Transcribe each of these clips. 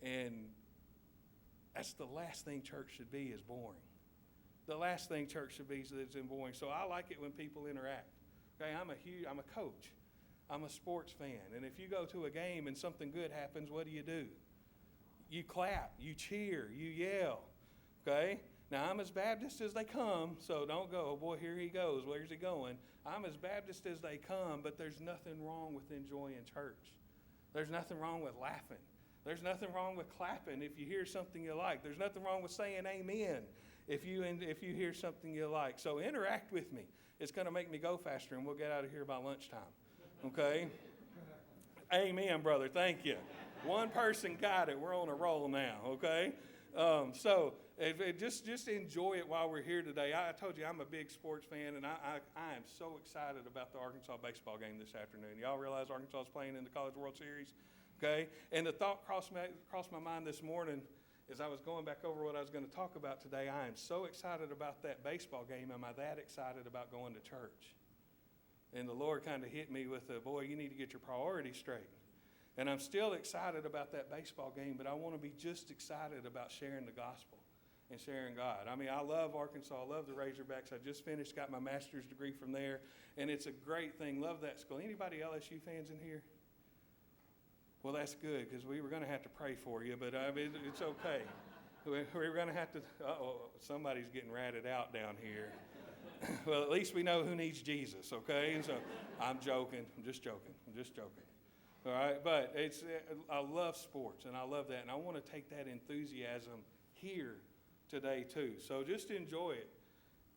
And that's the last thing church should be, is boring. The last thing church should be is boring. So I like it when people interact. Okay, I'm a coach. I'm a sports fan. And if you go to a game and something good happens, what do? You clap, you cheer, you yell. Okay? Now, I'm as Baptist as they come, so don't go, oh boy, here he goes, where's he going? I'm as Baptist as they come, but there's nothing wrong with enjoying church. There's nothing wrong with laughing. There's nothing wrong with clapping if you hear something you like. There's nothing wrong with saying amen if you hear something you like. So interact with me. It's going to make me go faster, and we'll get out of here by lunchtime. Okay? Amen, brother. Thank you. One person got it. We're on a roll now, okay? Just enjoy it while we're here today. I told you I'm a big sports fan, and I am so excited about the Arkansas baseball game this afternoon. Y'all realize Arkansas is playing in the College World Series? Okay? And the thought crossed my mind this morning as I was going back over what I was going to talk about today. I am so excited about that baseball game. Am I that excited about going to church? And the Lord kind of hit me with boy, you need to get your priorities straight. And I'm still excited about that baseball game, but I want to be just excited about sharing the gospel and sharing God. I mean, I love Arkansas. I love the Razorbacks. I just finished, got my master's degree from there, and it's a great thing. Love that school. Anybody LSU fans in here? Well, that's good, because we were going to have to pray for you, but I mean, it's okay. We're going to have to, somebody's getting ratted out down here. Well, at least we know who needs Jesus, okay? And so I'm joking. I'm just joking. All right, but I love sports, and I love that, and I want to take that enthusiasm here today too. So just enjoy it.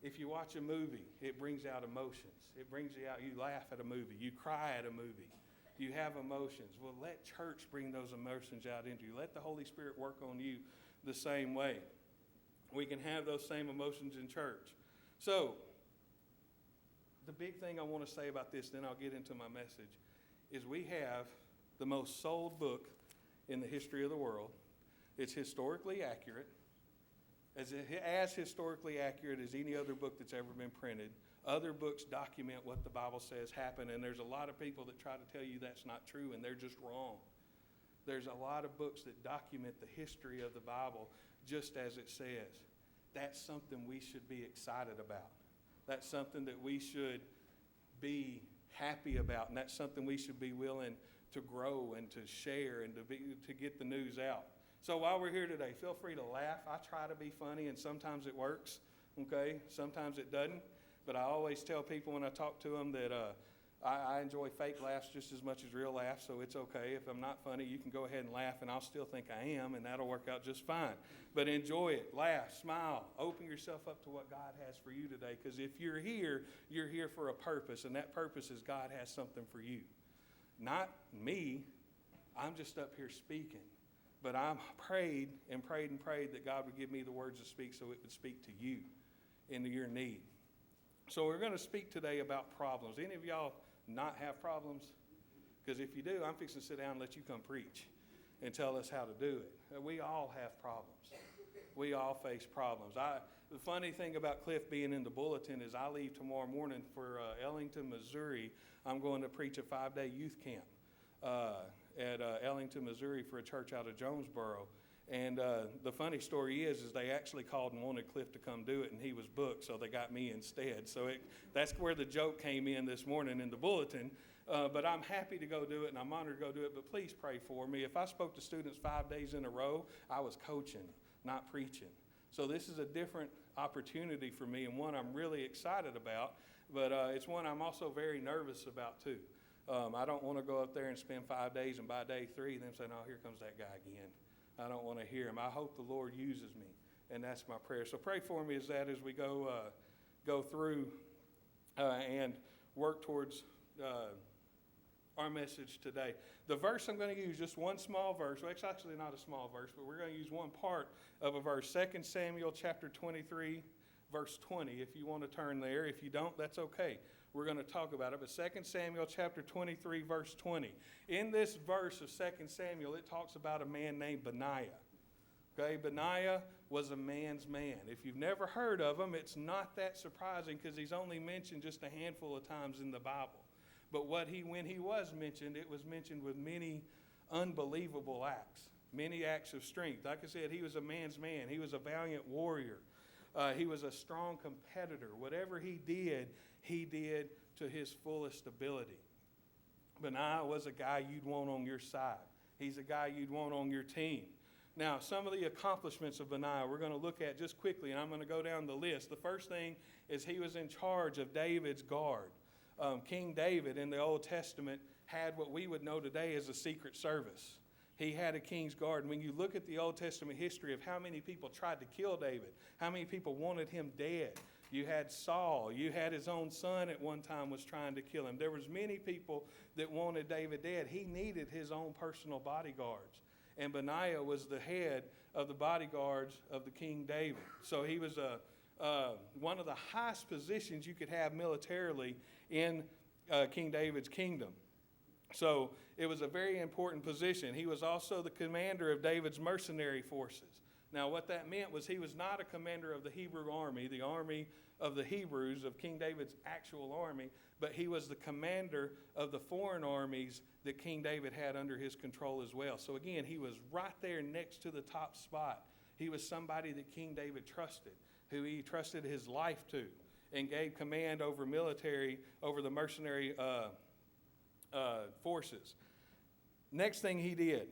If you watch a movie, it brings out emotions. It brings you out. You laugh at a movie. You cry at a movie. You have emotions. Well, let church bring those emotions out into you. Let the Holy Spirit work on you the same way. We can have those same emotions in church. So the big thing I want to say about this, then I'll get into my message, is we have the most sold book in the history of the world. It's historically accurate, as historically accurate as any other book that's ever been printed. Other books document what the Bible says happened, and there's a lot of people that try to tell you that's not true, and they're just wrong. There's a lot of books that document the history of the Bible just as it says. That's something we should be excited about. That's something that we should be happy about, and that's something we should be willing to grow and to share and to get the news out. So while we're here today, feel free to laugh. I try to be funny, and sometimes it works, okay? Sometimes it doesn't. But I always tell people when I talk to them that I enjoy fake laughs just as much as real laughs, so it's okay. If I'm not funny, you can go ahead and laugh, and I'll still think I am, and that'll work out just fine. But enjoy it. Laugh, smile. Open yourself up to what God has for you today, because if you're here for a purpose, and that purpose is God has something for you. Not me. I'm just up here speaking. But I'm prayed that God would give me the words to speak so it would speak to you into your need. So we're going to speak today about problems. Any of y'all not have problems? Because if you do, I'm fixing to sit down and let you come preach and tell us how to do it. We all have problems. We all face problems. The funny thing about Cliff being in the bulletin is I leave tomorrow morning for Ellington, Missouri. I'm going to preach a 5-day youth camp at Ellington, Missouri for a church out of Jonesboro. And the funny story is they actually called and wanted Cliff to come do it, and he was booked, so they got me instead. So that's where the joke came in this morning in the bulletin. But I'm happy to go do it, and I'm honored to go do it. But please pray for me. If I spoke to students 5 days in a row, I was coaching, not preaching. So this is a different opportunity for me, and one I'm really excited about. But it's one I'm also very nervous about, too. I don't want to go up there and spend 5 days, and by day 3, then say, no, here comes that guy again. I don't want to hear him. I hope the Lord uses me, and that's my prayer. So pray for me as we go through and work towards our message today. The verse I'm going to use, just one small verse. Well, it's actually not a small verse, but we're going to use one part of a verse, 2 Samuel chapter 23, verse 20, if you want to turn there. If you don't, that's okay. We're going to talk about it. But 2 Samuel chapter 23, verse 20. In this verse of 2 Samuel, it talks about a man named Benaiah. Okay, Benaiah was a man's man. If you've never heard of him, it's not that surprising because he's only mentioned just a handful of times in the Bible. But when he was mentioned, it was mentioned with many unbelievable acts, many acts of strength. Like I said, he was a man's man. He was a valiant warrior. He was a strong competitor. Whatever he did to his fullest ability. Benaiah was a guy you'd want on your side. He's a guy you'd want on your team. Now, some of the accomplishments of Benaiah we're going to look at just quickly, and I'm going to go down the list. The first thing is he was in charge of David's guard. King David in the Old Testament had what we would know today as a secret service. He had a king's guard. And when you look at the Old Testament history of how many people tried to kill David, how many people wanted him dead, you had Saul. You had his own son at one time was trying to kill him. There was many people that wanted David dead. He needed his own personal bodyguards. And Benaiah was the head of the bodyguards of the King David. So he was one of the highest positions you could have militarily in King David's kingdom. So it was a very important position. He was also the commander of David's mercenary forces. Now, what that meant was he was not a commander of the Hebrew army, the army of the Hebrews, of King David's actual army, but he was the commander of the foreign armies that King David had under his control as well. So again, he was right there next to the top spot. He was somebody that King David trusted, who he trusted his life to, and gave command over the mercenary forces. Next thing he did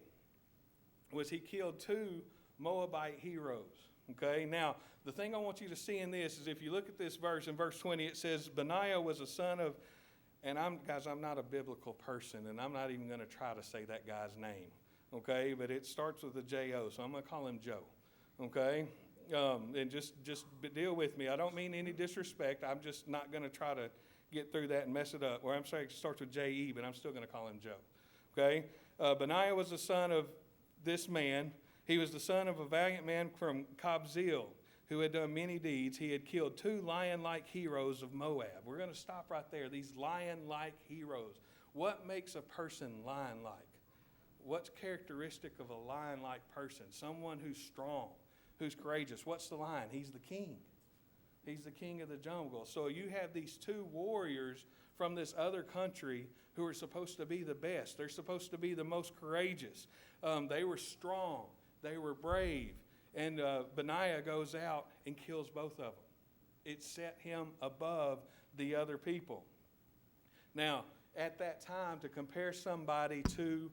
was he killed 2 Moabite heroes. Okay, now the thing I want you to see in this is if you look at this verse, in verse 20, it says Benaiah was a son of, and I'm not a biblical person, and I'm not even going to try to say that guy's name. Okay, but it starts with a J-O, so I'm going to call him Joe. Okay, and just deal with me. I don't mean any disrespect. I'm just not going to try to get through that and mess it up. Or I'm sorry, it starts with J-E, but I'm still going to call him Joe. Okay, Benaiah was the son of this man. He was the son of a valiant man from Kabzeel who had done many deeds. He had killed 2 lion-like heroes of Moab. We're going to stop right there. These lion-like heroes. What makes a person lion-like? What's characteristic of a lion-like person? Someone who's strong, who's courageous. What's the lion? He's the king. He's the king of the jungle. So you have these 2 warriors from this other country who are supposed to be the best. They're supposed to be the most courageous. They were strong. They were brave. And Benaiah goes out and kills both of them. It set him above the other people. Now, at that time, to compare somebody to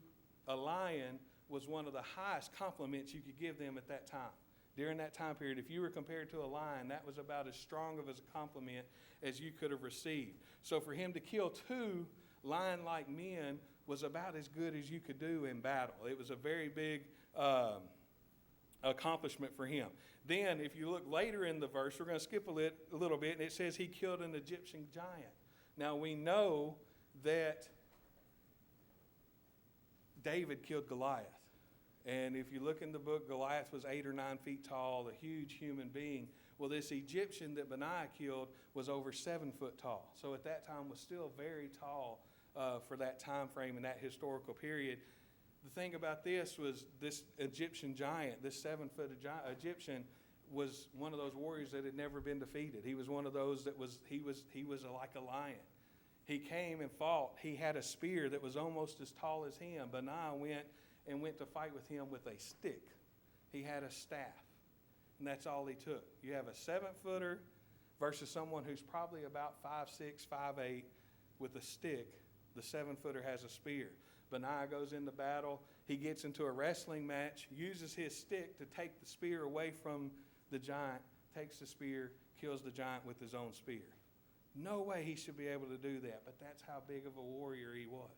a lion was one of the highest compliments you could give them at that time. During that time period, if you were compared to a lion, that was about as strong of a compliment as you could have received. So for him to kill 2 lion-like men was about as good as you could do in battle. It was a very big accomplishment for him. Then, if you look later in the verse, we're going to skip a little bit, and it says he killed an Egyptian giant. Now, we know that David killed Goliath. And if you look in the book, Goliath was 8 or 9 feet tall, a huge human being. Well, this Egyptian that Benaiah killed was over 7 foot tall. So at that time was still very tall for that time frame and that historical period. The thing about this was this Egyptian giant, this 7-foot Egyptian, was one of those warriors that had never been defeated. He was one of those that was like a lion. He came and fought. He had a spear that was almost as tall as him. Benaiah went to fight with him with a stick. He had a staff, and that's all he took. You have a 7-footer versus someone who's probably about 5'6", 5'8", with a stick. The 7-footer has a spear. Benaiah goes into battle. He gets into a wrestling match, uses his stick to take the spear away from the giant, takes the spear, kills the giant with his own spear. No way he should be able to do that, but that's how big of a warrior he was.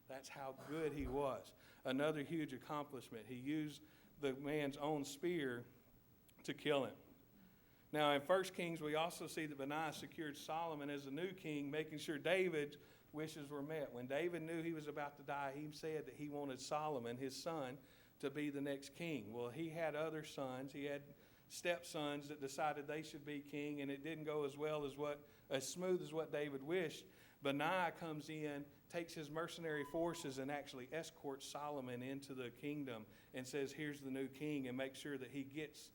That's how good he was. Another huge accomplishment. He used the man's own spear to kill him. Now, in 1 Kings, we also see that Benaiah secured Solomon as the new king, making sure David's wishes were met. When David knew he was about to die, he said that he wanted Solomon, his son, to be the next king. Well, he had other sons. He had stepsons that decided they should be king, and it didn't go as smooth as what David wished. Benaiah comes in, takes his mercenary forces, and actually escorts Solomon into the kingdom and says, here's the new king, and makes sure that he gets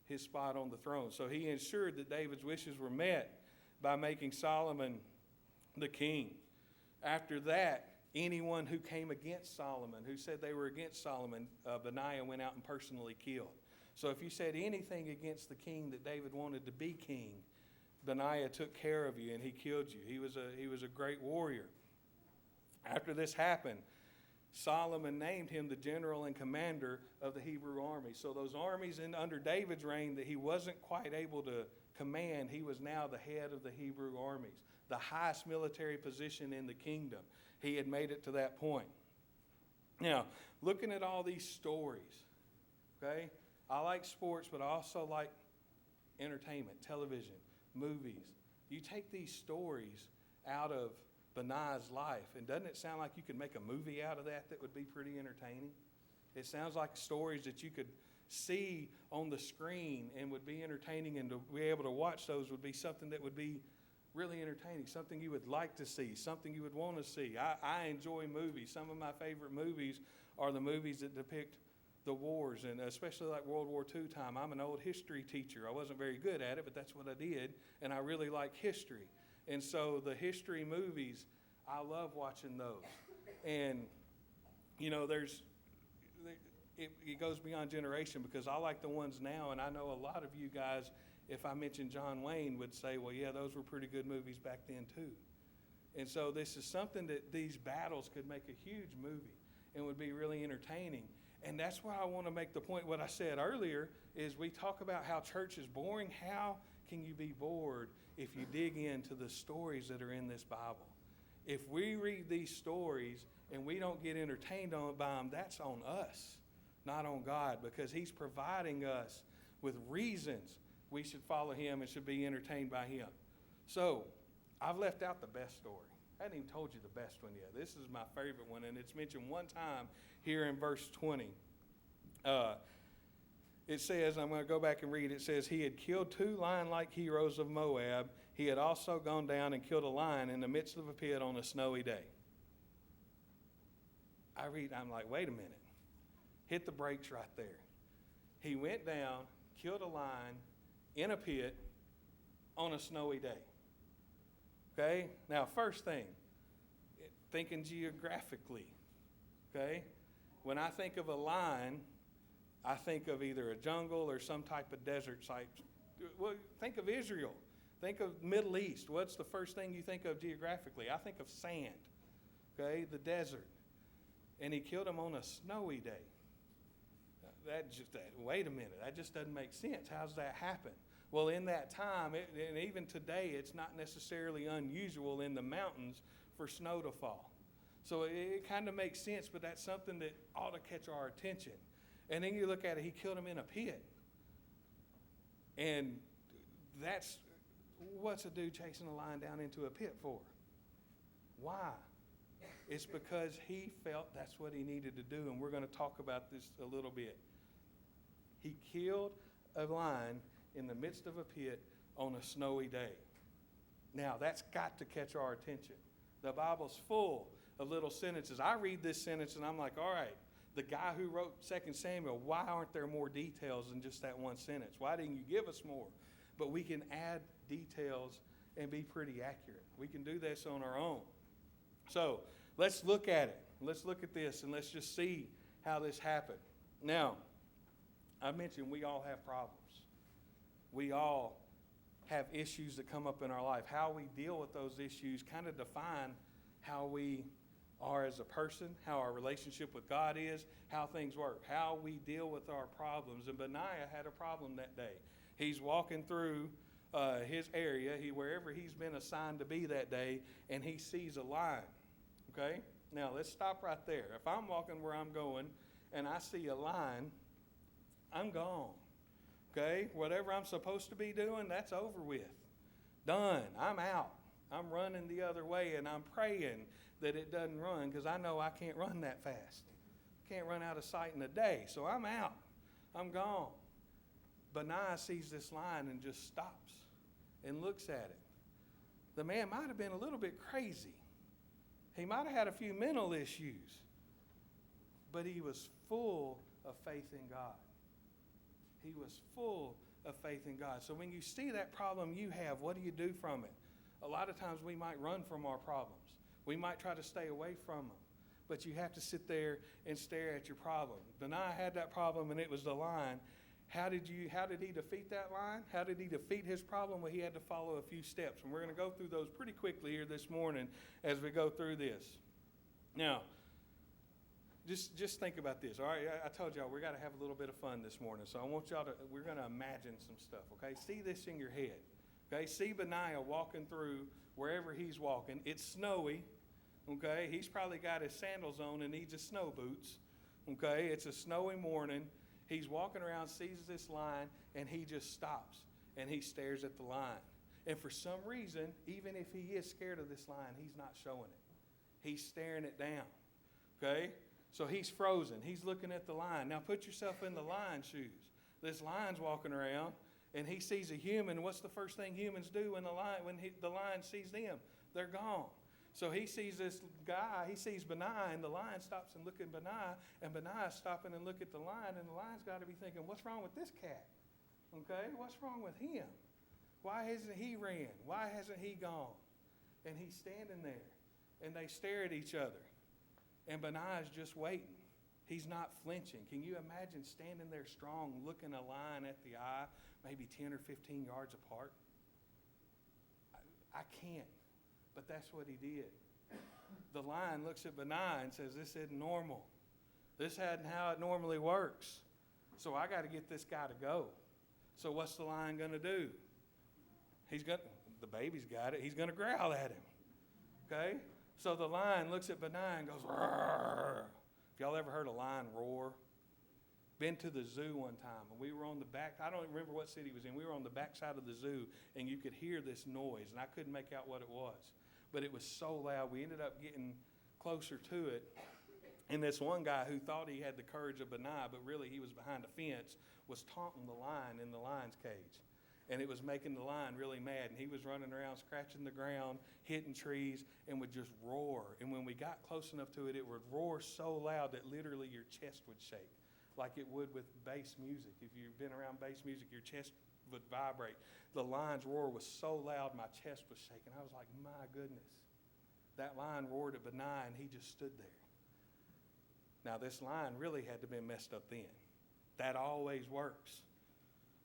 his spot on the throne. So he ensured that David's wishes were met by making Solomon the king. After that, anyone who came against Solomon, who said they were against Solomon, Benaiah went out and personally killed. So if you said anything against the king that David wanted to be king, Benaiah took care of you and he killed you. He was a great warrior. After this happened, Solomon named him the general and commander of the Hebrew army. So those armies under David's reign that he wasn't quite able to command, he was now the head of the Hebrew armies, the highest military position in the kingdom. He had made it to that point. Now, looking at all these stories, okay, I like sports, but I also like entertainment, television, movies. You take these stories out of Benaiah's life, and doesn't it sound like you could make a movie out of that would be pretty entertaining? It sounds like stories that you could see on the screen and would be entertaining, and to be able to watch those would be something that would be really entertaining, something you would like to see, something you would want to see. I enjoy movies. Some of my favorite movies are the movies that depict the wars, and especially like World War II time. I'm an old history teacher. I wasn't very good at it, but that's what I did, and I really like history. And so the history movies, I love watching those. And, you know, it goes beyond generation, because I like the ones now, and I know a lot of you guys, if I mentioned John Wayne, would say, well, yeah, those were pretty good movies back then too. And so this is something that these battles could make a huge movie and would be really entertaining. And that's why I want to make the point, what I said earlier, is we talk about how church is boring. How can you be bored if you dig into the stories that are in this Bible? If we read these stories and we don't get entertained by them, that's on us, not on God, because He's providing us with reasons we should follow Him and should be entertained by Him. So I've left out the best story. I hadn't even told you the best one yet. This is my favorite one, and it's mentioned one time here in verse 20. It says, I'm going to go back and read, it says, he had killed 2 lion-like heroes of Moab. He had also gone down and killed a lion in the midst of a pit on a snowy day. I read, I'm like, wait a minute. Hit the brakes right there. He went down, killed a lion in a pit on a snowy day. Okay? Now, first thing, thinking geographically. Okay? When I think of a lion, I think of either a jungle or some type of desert site. Well, think of Israel. Think of Middle East. What's the first thing you think of geographically? I think of sand, okay, the desert. And he killed him on a snowy day. Wait a minute, that just doesn't make sense. How's that happen? Well, in that time, and even today, it's not necessarily unusual in the mountains for snow to fall. So it kind of makes sense, but that's something that ought to catch our attention. And then you look at it, he killed him in a pit. And what's a dude chasing a lion down into a pit for? Why? It's because he felt that's what he needed to do, and we're going to talk about this a little bit. He killed a lion in the midst of a pit on a snowy day. Now, that's got to catch our attention. The Bible's full of little sentences. I read this sentence, and I'm like, all right, the guy who wrote 2 Samuel, why aren't there more details than just that one sentence? Why didn't you give us more? But we can add details and be pretty accurate. We can do this on our own. So let's look at it. Let's look at this, and let's just see how this happened. Now, I mentioned we all have problems. We all have issues that come up in our life. How we deal with those issues kind of define how we are as a person, how our relationship with God is, how things work, how we deal with our problems. And Benaiah had a problem that day. He's walking through his area, wherever he's been assigned to be that day, and he sees a lion. Okay? Now, let's stop right there. If I'm walking where I'm going and I see a lion, I'm gone. Okay? Whatever I'm supposed to be doing, that's over with. Done. I'm out. I'm running the other way, and I'm praying that it doesn't run, because I know I can't run that fast. Can't run out of sight in a day, so I'm out. I'm gone. Benaiah sees this lion and just stops and looks at it. The man might have been a little bit crazy. He might have had a few mental issues, but he was full of faith in God. He was full of faith in God. So when you see that problem you have, what do you do from it? A lot of times we might run from our problems. We might try to stay away from them. but you have to sit there and stare at your problem. Benaiah had that problem, and it was the lion. How did he defeat that lion? How did he defeat his problem? Well, he had to follow a few steps, and we're going to go through those pretty quickly here this morning as we go through this. Now, just think about this, all right? I told y'all we got to have a little bit of fun this morning, so I want y'all to, we're going to imagine some stuff, okay? See this in your head, okay? See Benaiah walking through wherever he's walking. It's snowy, okay? He's probably got his sandals on and needs his snow boots, okay? It's a snowy morning. He's walking around, sees this lion, and he just stops, and he stares at the lion. And for some reason, even if he is scared of this lion, he's not showing it. He's staring it down, okay? So he's frozen. He's looking at the lion. Now put yourself in the lion's shoes. This lion's walking around, and he sees a human. What's the first thing humans do when the lion sees them? They're gone. So he sees this guy, he sees Benaiah, and the lion stops and looks at Benaiah, and Benaiah's stopping and look at the lion, and the lion's got to be thinking, what's wrong with this cat? Okay, what's wrong with him? Why hasn't he ran? Why hasn't he gone? And he's standing there, and they stare at each other, and Benaiah's just waiting. He's not flinching. Can you imagine standing there strong, looking a lion at the eye, maybe 10 or 15 yards apart? I can't. But that's what he did. The lion looks at Benaiah and says, this isn't normal. This isn't how it normally works. So I got to get this guy to go. So what's the lion going to do? The baby's got it. He's going to growl at him. Okay? So the lion looks at Benaiah and goes, roar. If y'all ever heard a lion roar? Been to the zoo one time, and we were on the back, I don't remember what city it was in. We were on the back side of the zoo, and you could hear this noise, and I couldn't make out what it was. But it was so loud, we ended up getting closer to it. And this one guy who thought he had the courage of Benaiah, but really he was behind a fence, was taunting the lion in the lion's cage. And it was making the lion really mad. And he was running around, scratching the ground, hitting trees, and would just roar. And when we got close enough to it, it would roar so loud that literally your chest would shake, like it would with bass music. If you've been around bass music, your chest would vibrate. The lion's roar was so loud, my chest was shaking. I was like, my goodness. That lion roared at Benaiah, and he just stood there. Now, this lion really had to have been messed up then. That always works.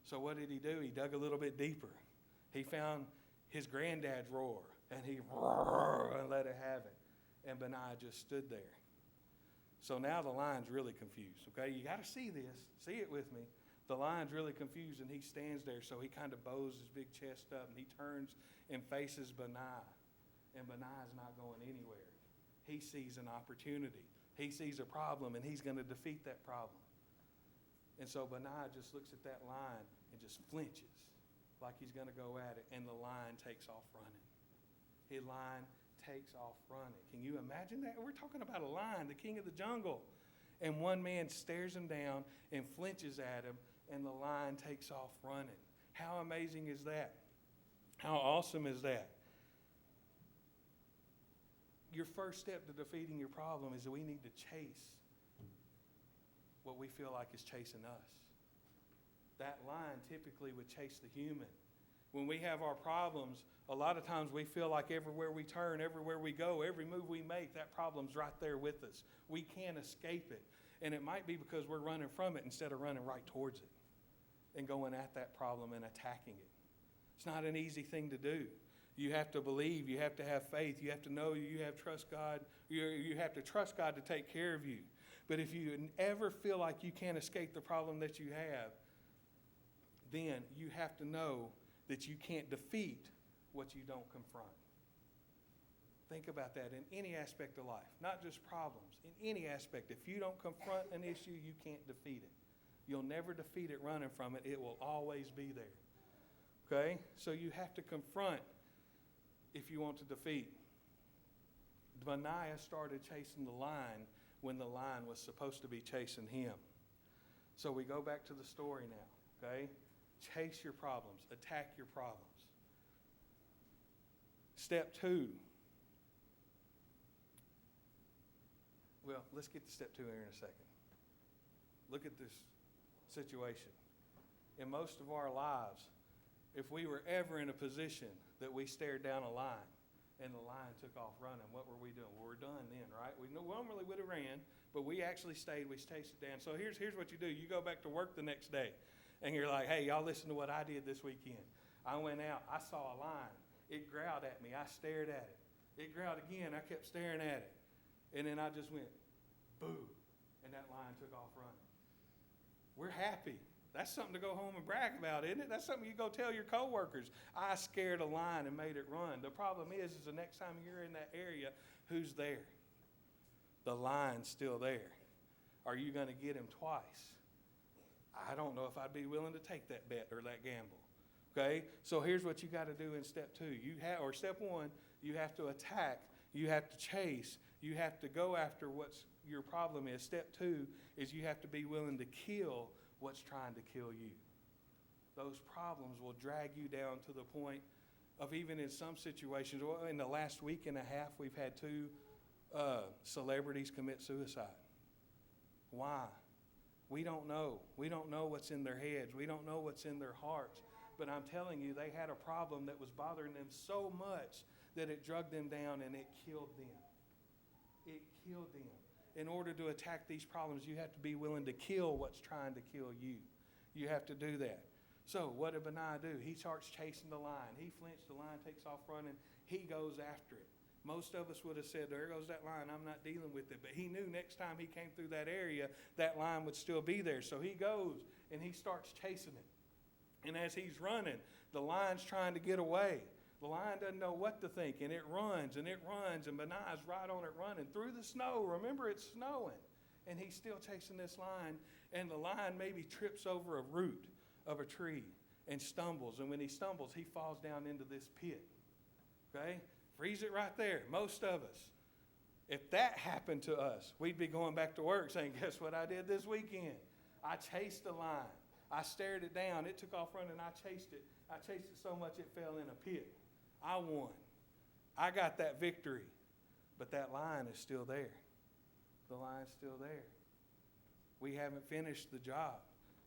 So what did he do? He dug a little bit deeper. He found his granddad's roar, and he roared and let it have it. And Benaiah just stood there. So now the lion's really confused, okay? You got to see this. See it with me. The lion's really confused, and he stands there, so he kind of bows his big chest up, and he turns and faces Benaiah. And Benaiah's not going anywhere. He sees an opportunity. He sees a problem, and he's going to defeat that problem. And so Benaiah just looks at that lion and just flinches like he's going to go at it, and the lion takes off running. The lion takes off running. Can you imagine that? We're talking about a lion, the king of the jungle. And one man stares him down and flinches at him, and the lion takes off running. How amazing is that? How awesome is that? Your first step to defeating your problem is that we need to chase what we feel like is chasing us. That lion typically would chase the human. When we have our problems, a lot of times we feel like everywhere we turn, everywhere we go, every move we make, that problem's right there with us. We can't escape it. And it might be because we're running from it instead of running right towards it and going at that problem and attacking it. It's not an easy thing to do. You have to believe. You have to have faith. You have to know. You have to trust God. You have to trust God to take care of you. But if you ever feel like you can't escape the problem that you have, then you have to know that you can't defeat what you don't confront. Think about that in any aspect of life, not just problems. In any aspect, if you don't confront an issue, you can't defeat it. You'll never defeat it running from it. It will always be there. Okay? So you have to confront if you want to defeat. Benaiah started chasing the lion when the lion was supposed to be chasing him. So we go back to the story now. Okay? Chase your problems. Attack your problems. Step 2. Well, let's get to step 2 here in a second. Look at this situation. In most of our lives, if we were ever in a position that we stared down a lion, and the lion took off running. What were we doing? Well, we're done then, right? We normally would have ran, but we actually stayed. We chased it down. So here's what you do. You go back to work the next day, and you're like, hey, y'all listen to what I did this weekend. I went out. I saw a lion. It growled at me. I stared at it. It growled again. I kept staring at it. And then I just went, boo, and that lion took off running. We're happy. That's something to go home and brag about, isn't it? That's something you go tell your coworkers. I scared a lion and made it run. The problem is the next time you're in that area, who's there? The lion's still there. Are you going to get him twice? I don't know if I'd be willing to take that bet or that gamble. Okay? So here's what you got to do in step 2. Step 1, you have to attack. You have to chase. You have to go after what's your problem is. Step 2 is you have to be willing to kill what's trying to kill you. Those problems will drag you down to the point of, even in some situations, in the last week and a half, we've had 2 celebrities commit suicide. Why? We don't know. We don't know what's in their heads. We don't know what's in their hearts. But I'm telling you, they had a problem that was bothering them so much that it dragged them down and it killed them. It killed them. In order to attack these problems, you have to be willing to kill what's trying to kill you. You have to do that. So what did Benaiah do? He starts chasing the lion. He flinched. The lion takes off running. He goes after it. Most of us would have said, there goes that lion. I'm not dealing with it. But he knew next time he came through that area, that lion would still be there. So he goes and he starts chasing it. And as he's running, the lion's trying to get away. The lion doesn't know what to think, and it runs, and Benaiah's right on it running through the snow. Remember, it's snowing, and he's still chasing this lion, and the lion maybe trips over a root of a tree and stumbles, and when he stumbles, he falls down into this pit, okay? Freeze it right there. Most of us, if that happened to us, we'd be going back to work saying, guess what I did this weekend? I chased the lion. I stared it down. It took off running. I chased it. I chased it so much it fell in a pit. I won. I got that victory. But that lion is still there. The lion's still there. We haven't finished the job.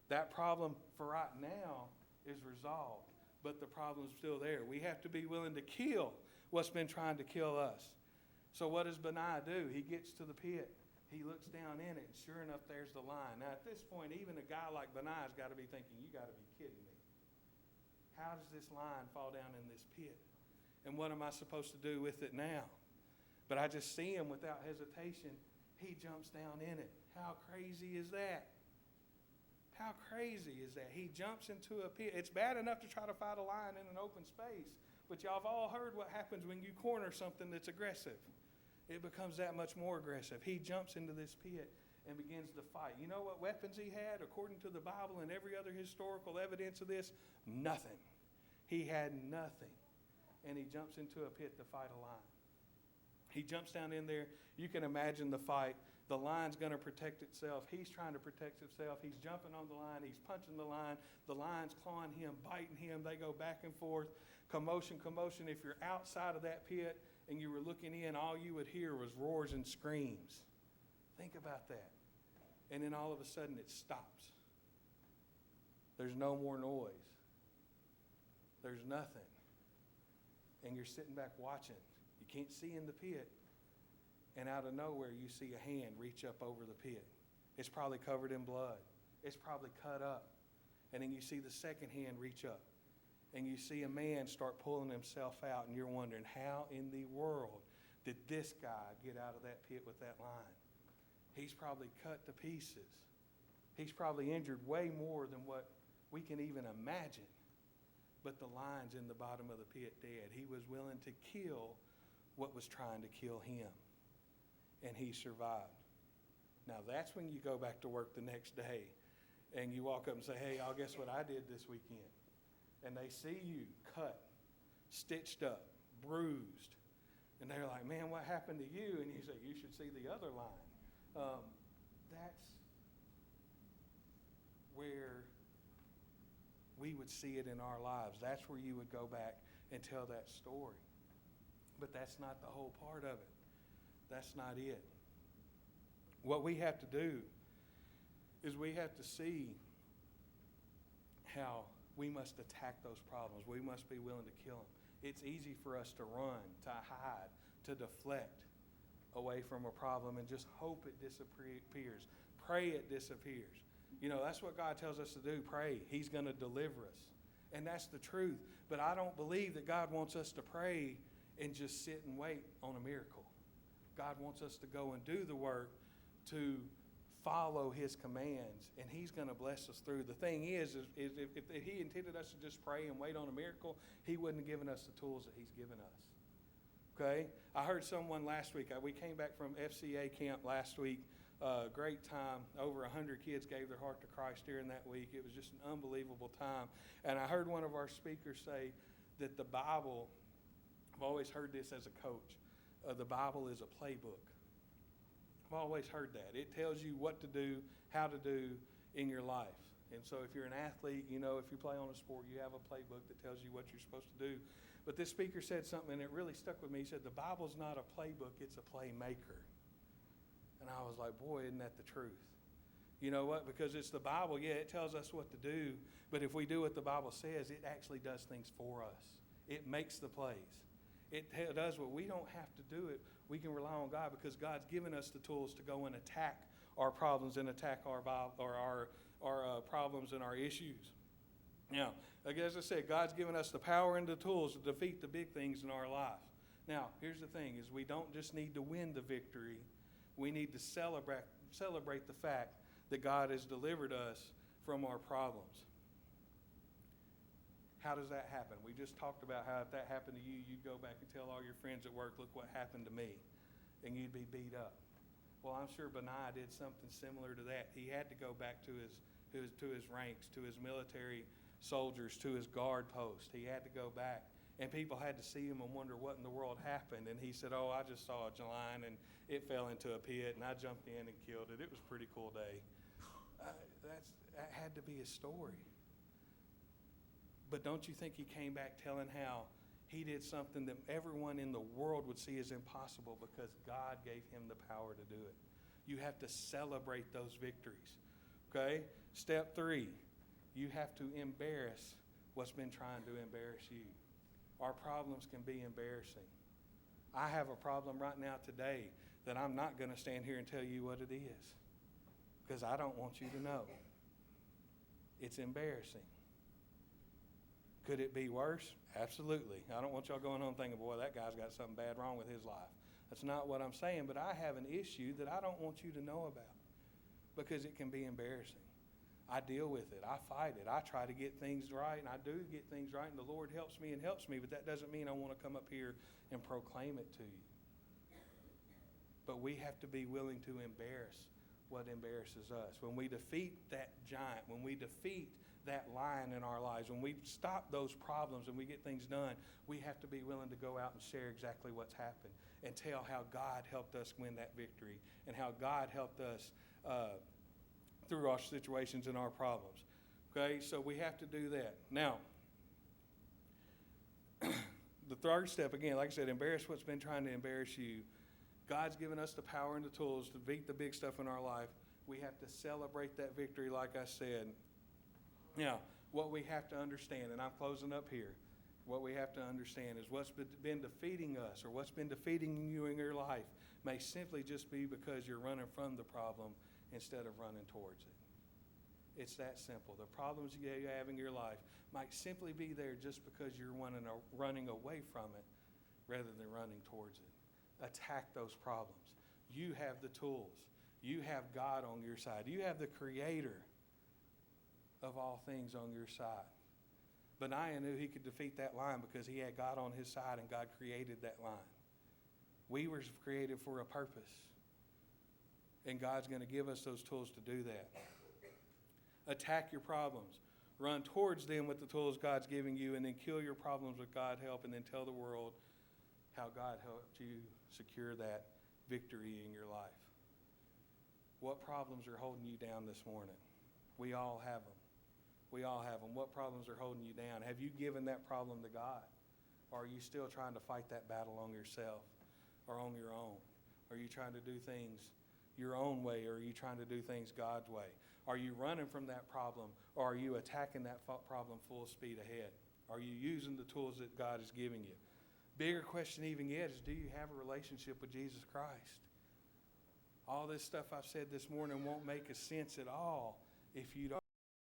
That problem for right now is resolved, but the problem's still there. We have to be willing to kill what's been trying to kill us. So what does Benaiah do? He gets to the pit. He looks down in it, and sure enough, there's the lion. Now, at this point, even a guy like Benaiah's got to be thinking, you got to be kidding me. How does this lion fall down in this pit? And what am I supposed to do with it now? But I just see him without hesitation. He jumps down in it. How crazy is that? How crazy is that? He jumps into a pit. It's bad enough to try to fight a lion in an open space, but y'all have all heard what happens when you corner something that's aggressive. It becomes that much more aggressive. He jumps into this pit and begins to fight. You know what weapons he had? According to the Bible and every other historical evidence of this, nothing. He had nothing. And he jumps into a pit to fight a lion. He jumps down in there. You can imagine the fight. The lion's going to protect itself. He's trying to protect himself. He's jumping on the lion. He's punching the lion. The lion's clawing him, biting him. They go back and forth. Commotion, commotion. If you're outside of that pit and you were looking in, all you would hear was roars and screams. Think about that. And then all of a sudden it stops. There's no more noise. There's nothing. And you're sitting back watching. You can't see in the pit. And out of nowhere, you see a hand reach up over the pit. It's probably covered in blood. It's probably cut up. And then you see the second hand reach up. And you see a man start pulling himself out. And you're wondering, how in the world did this guy get out of that pit with that lion? He's probably cut to pieces. He's probably injured way more than what we can even imagine. But the lion's in the bottom of the pit dead. He was willing to kill what was trying to kill him. And he survived. Now that's when you go back to work the next day and you walk up and say, hey, y'all, guess what I did this weekend? And they see you cut, stitched up, bruised. And they're like, man, what happened to you? And you say, you should see the other lion. That's where we would see it in our lives. That's where you would go back and tell that story. But that's not the whole part of it. That's not it. What we have to do is we have to see how we must attack those problems. We must be willing to kill them. It's easy for us to run, to hide, to deflect away from a problem and just hope it disappears. Pray it disappears. That's what God tells us to do. Pray. He's going to deliver us. And that's the truth. But I don't believe that God wants us to pray and just sit and wait on a miracle. God wants us to go and do the work, to follow His commands, and He's going to bless us through. The thing is if He intended us to just pray and wait on a miracle, He wouldn't have given us the tools that He's given us. Okay? I heard someone last week. We came back from FCA camp last week. Great time. Over 100 kids gave their heart to Christ during that week. It was just an unbelievable time. And I heard one of our speakers say that the Bible, I've always heard this as a coach, the Bible is a playbook. I've always heard that. It tells you what to do, how to do in your life. And so if you're an athlete, if you play on a sport, you have a playbook that tells you what you're supposed to do. But this speaker said something, and it really stuck with me. He said, the Bible's not a playbook, it's a playmaker. And I was like, boy, isn't that the truth? You know what? Because it's the Bible, it tells us what to do. But if we do what the Bible says, it actually does things for us. It makes the plays. It does what we don't have to do it. We can rely on God because God's given us the tools to go and attack our problems and attack our problems and our issues. Now, as I said, God's given us the power and the tools to defeat the big things in our life. Now, here's the thing, is we don't just need to win the victory. We need to celebrate the fact that God has delivered us from our problems. How does that happen? We just talked about how if that happened to you, you'd go back and tell all your friends at work, look what happened to me, and you'd be beat up. Well, I'm sure Benaiah did something similar to that. He had to go back to his ranks, to his military soldiers, to his guard post. He had to go back, and people had to see him and wonder what in the world happened. And he said, I just saw a lion, and it fell into a pit, and I jumped in and killed it. It was a pretty cool day. That had to be his story. But don't you think he came back telling how he did something that everyone in the world would see as impossible because God gave him the power to do it? You have to celebrate those victories. Okay? Step 3, you have to embarrass what's been trying to embarrass you. Our problems can be embarrassing. I have a problem right now today that I'm not going to stand here and tell you what it is because I don't want you to know. It's embarrassing. Could it be worse? Absolutely. I don't want y'all going home thinking, boy, that guy's got something bad wrong with his life. That's not what I'm saying, but I have an issue that I don't want you to know about because it can be embarrassing. I deal with it. I fight it. I try to get things right, and I do get things right, and the Lord helps me, but that doesn't mean I want to come up here and proclaim it to you. But we have to be willing to embarrass what embarrasses us. When we defeat that giant, when we defeat that lion in our lives, when we stop those problems and we get things done, we have to be willing to go out and share exactly what's happened and tell how God helped us win that victory and how God helped us through our situations and our problems. Okay, so we have to do that. Now, the third step, again, like I said, embarrass what's been trying to embarrass you. God's given us the power and the tools to beat the big stuff in our life. We have to celebrate that victory, like I said. Now, what we have to understand, and I'm closing up here, what we have to understand is what's been defeating us or what's been defeating you in your life may simply just be because you're running from the problem instead of running towards it. It's that simple. The problems you have in your life might simply be there just because you're running away from it rather than running towards it. Attack those problems. You have the tools. You have God on your side. You have the Creator of all things on your side. Benaiah knew he could defeat that lion because he had God on his side and God created that lion. We were created for a purpose. And God's going to give us those tools to do that. Attack your problems. Run towards them with the tools God's giving you, and then kill your problems with God's help, and then tell the world how God helped you secure that victory in your life. What problems are holding you down this morning? We all have them. We all have them. What problems are holding you down? Have you given that problem to God? Or are you still trying to fight that battle on yourself or on your own? Are you trying to do things your own way, or are you trying to do things God's way? Are you running from that problem, or are you attacking that problem full speed ahead? Are you using the tools that God is giving you? Bigger question even yet is, do you have a relationship with Jesus Christ? All this stuff I've said this morning won't make a sense at all if you don't